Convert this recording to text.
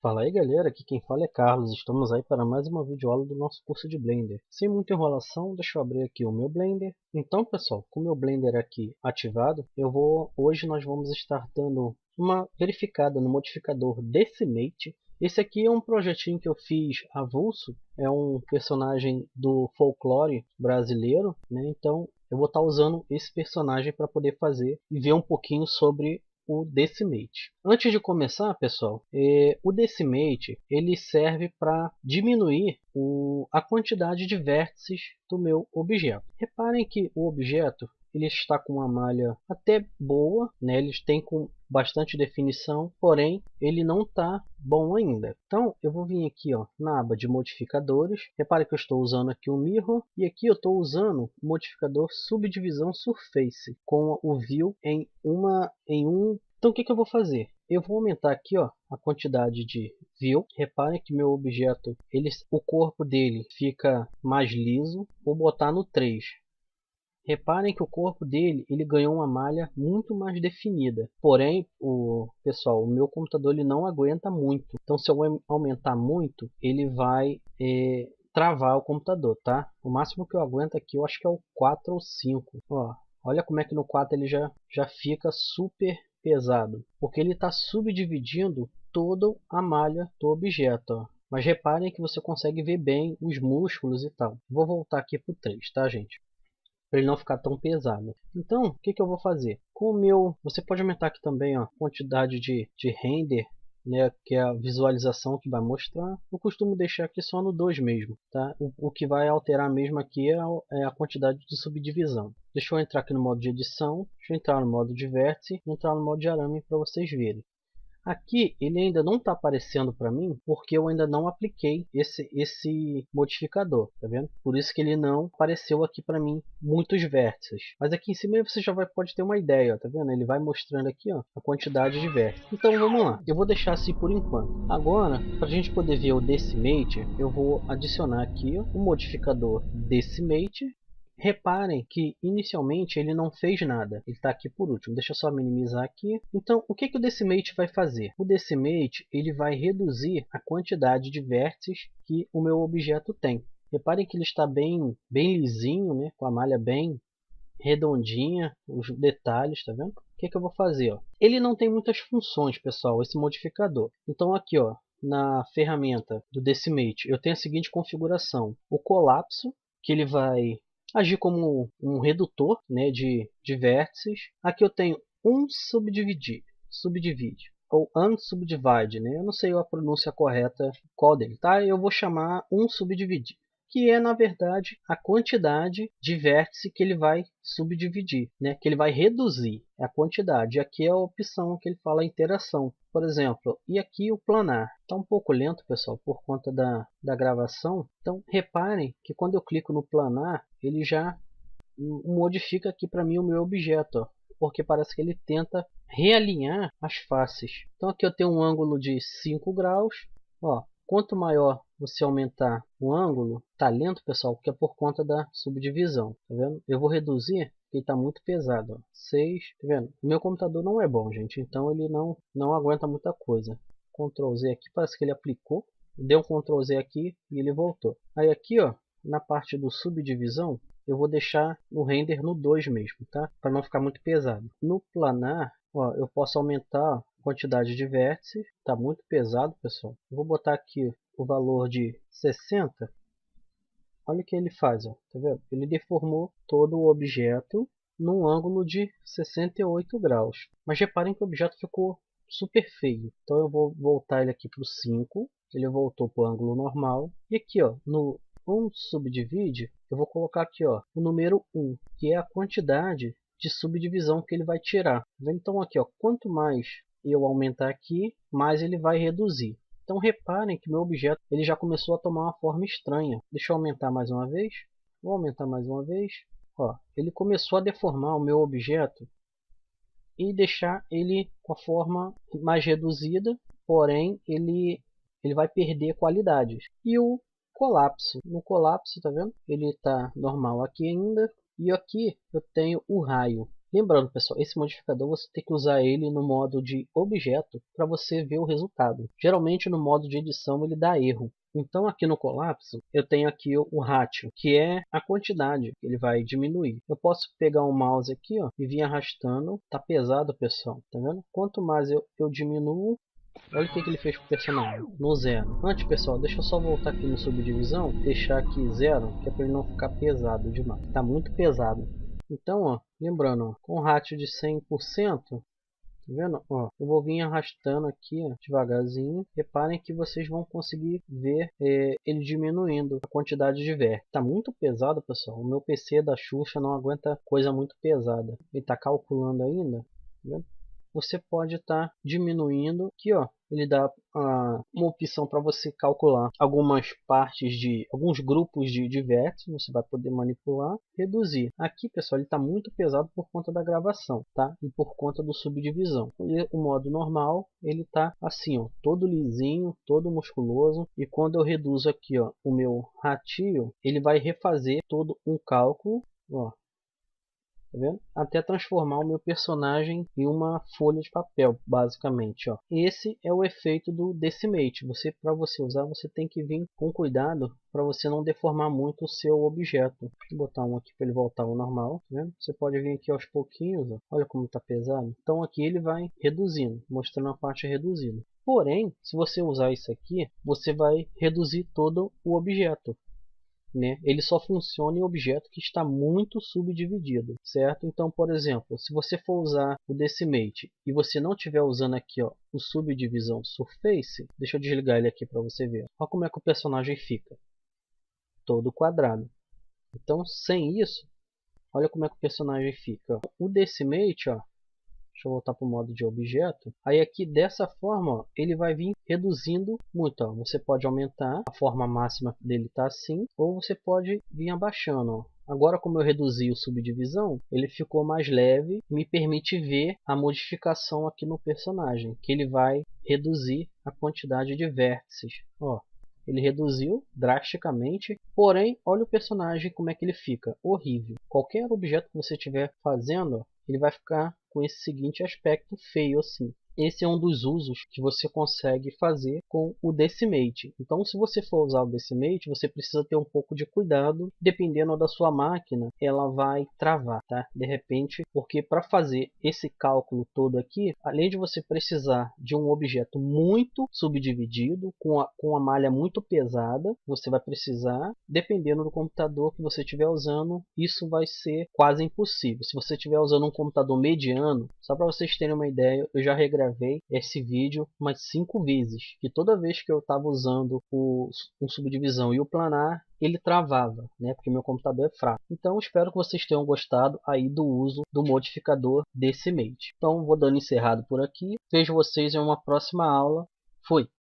Fala aí galera, aqui quem fala é Carlos, estamos aí para mais uma videoaula do nosso curso de Blender. Sem muita enrolação, deixa eu abrir aqui o meu Blender. Então pessoal, com o meu Blender aqui ativado, hoje nós vamos estar dando uma verificada no modificador Decimate. Esse aqui é um projetinho que eu fiz avulso, é um personagem do folclore brasileiro, né? Então eu vou estar usando esse personagem para poder fazer e ver um pouquinho sobre o Decimate. Antes de começar, pessoal, o Decimate ele serve para diminuir a quantidade de vértices do meu objeto. Reparem que o objeto ele está com uma malha até boa, né? Eles têm com bastante definição, porém ele não está bom ainda. Então eu vou vir aqui ó, na aba de modificadores. Repare que eu estou usando aqui o Mirror e aqui eu estou usando o modificador Subdivisão Surface com o View em um. Então o que eu vou fazer? Eu vou aumentar aqui ó, a quantidade de View. Reparem que meu objeto, o corpo dele fica mais liso. Vou botar no 3. Reparem que o corpo dele ele ganhou uma malha muito mais definida. Porém, o meu computador ele não aguenta muito. Então, se eu aumentar muito, ele vai travar o computador, tá? O máximo que eu aguento aqui, eu acho que é o 4 ou 5. Ó, olha como é que no 4 ele já fica super pesado, porque ele está subdividindo toda a malha do objeto. Ó. Mas reparem que você consegue ver bem os músculos e tal. Vou voltar aqui para o 3, tá, gente? Para ele não ficar tão pesado. Então, o que eu vou fazer? Com o meu, você pode aumentar aqui também a quantidade de render, né, que é a visualização que vai mostrar. Eu costumo deixar aqui só no 2 mesmo, tá? O que vai alterar mesmo aqui é a quantidade de subdivisão. Deixa eu entrar aqui no modo de edição, deixa eu entrar no modo de vértice e entrar no modo de arame para vocês verem. Aqui ele ainda não está aparecendo para mim porque eu ainda não apliquei esse modificador, tá vendo? Por isso que ele não apareceu aqui para mim muitos vértices. Mas aqui em cima você já pode ter uma ideia, ó, tá vendo? Ele vai mostrando aqui ó, a quantidade de vértices. Então vamos lá, eu vou deixar assim por enquanto. Agora, para a gente poder ver o Decimate, eu vou adicionar aqui ó, o modificador Decimate. Reparem que inicialmente ele não fez nada, ele está aqui por último. Deixa eu só minimizar aqui. Então o que o Decimate vai fazer? O Decimate ele vai reduzir a quantidade de vértices que o meu objeto tem. Reparem que ele está bem lisinho, né? Com a malha bem redondinha, os detalhes, tá vendo? O que eu vou fazer? Ó? Ele não tem muitas funções, pessoal, esse modificador. Então aqui ó, na ferramenta do Decimate eu tenho a seguinte configuração. O colapso, que ele vai agir como um redutor, né, de vértices. Aqui eu tenho subdivide ou unsubdivide, né? Eu não sei a pronúncia correta qual dele, tá? Eu vou chamar subdivide, que é na verdade a quantidade de vértice que ele vai subdividir, né? Que ele vai reduzir a quantidade. Aqui é a opção que ele fala interação. Por exemplo, e aqui o planar. Está um pouco lento, pessoal, por conta da gravação. Então, reparem que quando eu clico no planar, ele já modifica aqui para mim o meu objeto. Ó, porque parece que ele tenta realinhar as faces. Então, aqui eu tenho um ângulo de 5 graus. Ó, quanto maior você aumentar o ângulo, tá lento, pessoal, porque é por conta da subdivisão. Tá vendo? Eu vou reduzir, porque está muito pesado. Ó. 6, tá vendo? O meu computador não é bom, gente, então ele não aguenta muita coisa. Ctrl Z aqui, parece que ele aplicou. Deu um Ctrl Z aqui e ele voltou. Aí aqui, ó, na parte do subdivisão, eu vou deixar o render no 2 mesmo, tá? Para não ficar muito pesado. No planar, ó, eu posso aumentar a quantidade de vértices. Tá muito pesado, pessoal. Eu vou botar aqui o valor de 60. Olha o que ele faz, ó. Tá vendo? Ele deformou todo o objeto num ângulo de 68 graus. Mas reparem que o objeto ficou super feio. Então eu vou voltar ele aqui para o 5. Ele voltou para o ângulo normal. E aqui, ó, no subdivide, eu vou colocar aqui ó, o número 1, que é a quantidade de subdivisão que ele vai tirar. Então aqui, ó, quanto mais eu aumentar aqui, mais ele vai reduzir. Então reparem que meu objeto ele já começou a tomar uma forma estranha. Deixa eu aumentar mais uma vez. Vou aumentar mais uma vez. Ó, ele começou a deformar o meu objeto e deixar ele com a forma mais reduzida, porém ele vai perder qualidades. E o colapso. No colapso, tá vendo? Ele está normal aqui ainda. E aqui eu tenho o raio. Lembrando, pessoal, esse modificador você tem que usar ele no modo de objeto para você ver o resultado. Geralmente no modo de edição ele dá erro. Então aqui no Collapse eu tenho aqui o ratio, que é a quantidade que ele vai diminuir. Eu posso pegar o mouse aqui, ó, e vir arrastando. Tá pesado, pessoal, tá vendo? Quanto mais eu diminuo, olha o que ele fez com o personagem, no 0. Antes, pessoal, deixa eu só voltar aqui no subdivisão, deixar aqui 0, que é para ele não ficar pesado demais. Tá muito pesado. Então, ó, lembrando, ó, com ratio de 100%, tá vendo? Ó, eu vou vir arrastando aqui, ó, devagarzinho. Reparem que vocês vão conseguir ver ele diminuindo a quantidade de vértices. Tá muito pesado, pessoal. O meu PC da Xuxa não aguenta coisa muito pesada. Ele tá calculando ainda, tá vendo? Você pode estar diminuindo aqui, ó. Ele dá uma opção para você calcular algumas partes de alguns grupos de vértices. Você vai poder manipular, reduzir. Aqui, pessoal, ele está muito pesado por conta da gravação, tá? E por conta do subdivisão. E o modo normal, ele tá assim, ó, todo lisinho, todo musculoso. E quando eu reduzo aqui, ó, o meu ratio, ele vai refazer todo um cálculo, ó. Tá vendo? Até transformar o meu personagem em uma folha de papel, basicamente, ó. Esse é o efeito do Decimate. Para você usar, você tem que vir com cuidado para você não deformar muito o seu objeto. Vou botar um aqui para ele voltar ao normal, tá vendo? Você pode vir aqui aos pouquinhos, ó. Olha como está pesado. Então aqui ele vai reduzindo, mostrando a parte reduzida. Porém, se você usar isso aqui, você vai reduzir todo o objeto. Né? Ele só funciona em objeto que está muito subdividido, certo? Então, por exemplo, se você for usar o Decimate e você não estiver usando aqui, ó, o subdivisão Surface, deixa eu desligar ele aqui para você ver. Olha como é que o personagem fica, todo quadrado. Então, sem isso, olha como é que o personagem fica. O Decimate, ó, deixa eu voltar para o modo de objeto. Aí aqui dessa forma, ó, ele vai vir reduzindo muito. Ó. Você pode aumentar, a forma máxima dele está assim, ou você pode vir abaixando. Ó. Agora, como eu reduzi o subdivisão, ele ficou mais leve, me permite ver a modificação aqui no personagem, que ele vai reduzir a quantidade de vértices. Ó. Ele reduziu drasticamente, porém, olha o personagem como é que ele fica, horrível. Qualquer objeto que você estiver fazendo, ó, ele vai ficar com esse seguinte aspecto feio assim. Esse é um dos usos que você consegue fazer com o Decimate. Então, se você for usar o Decimate, você precisa ter um pouco de cuidado. Dependendo da sua máquina, ela vai travar, tá? De repente, porque para fazer esse cálculo todo aqui, além de você precisar de um objeto muito subdividido, com a malha muito pesada, você vai precisar, dependendo do computador que você estiver usando, isso vai ser quase impossível. Se você estiver usando um computador mediano, só para vocês terem uma ideia, eu já regravei esse vídeo umas 5 vezes, que toda vez que eu estava usando um subdivisão e o planar, ele travava, né? Porque meu computador é fraco. Então espero que vocês tenham gostado aí do uso do modificador Decimate. Então vou dando encerrado por aqui. Vejo vocês em uma próxima aula. Fui!